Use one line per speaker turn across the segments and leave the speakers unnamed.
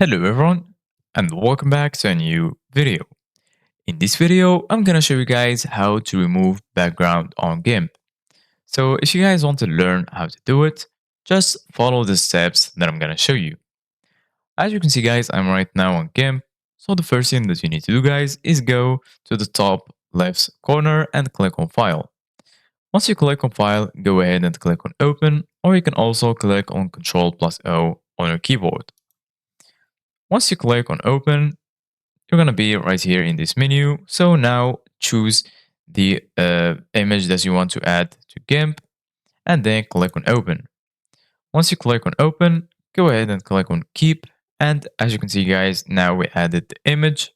Hello everyone and welcome back to a new video. In this video, I'm gonna show you guys how to remove background on Gimp. So if you guys want to learn how to do it, just follow the steps that I'm gonna show you. As you can see guys, I'm right now on Gimp. So the first thing that you need to do guys is go to the top left corner and click on File. Once you click on File, go ahead and click on Open, or you can also click on Ctrl+O on your keyboard. Once you click on Open, you're going to be right here in this menu. So now choose the image that you want to add to Gimp and then click on Open. Once you click on Open, go ahead and click on Keep. And as you can see, guys, now we added the image.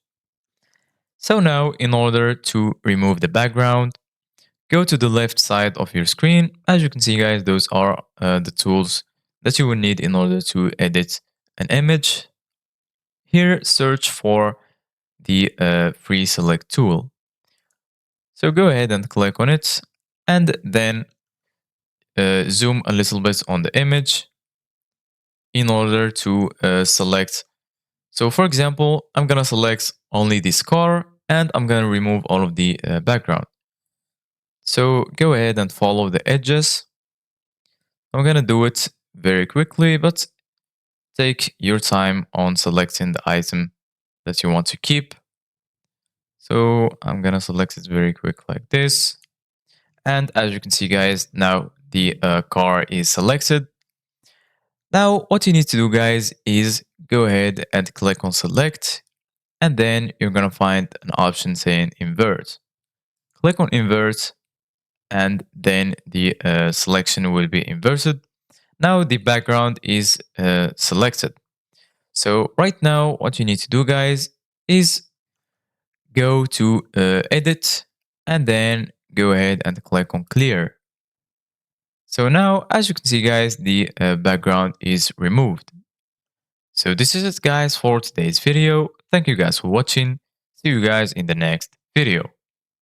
So now, in order to remove the background, go to the left side of your screen. As you can see, guys, those are the tools that you will need in order to edit an image. Here, search for the free select tool. So go ahead and click on it and then zoom a little bit on the image in order to select. So for example, I'm gonna select only this car and I'm gonna remove all of the background. So go ahead and follow the edges. I'm gonna do it very quickly, but take your time on selecting the item that you want to keep. So I'm gonna select it very quick like this. And as you can see guys, now the car is selected. Now what you need to do guys is go ahead and click on select and then you're gonna find an option saying invert. Click on invert and then the selection will be inverted. Now the background is selected. So right now what you need to do guys is go to edit and then go ahead and click on clear. So now, as you can see guys, the background is removed. So this is it guys for today's video. Thank you guys for watching. See you guys in the next video.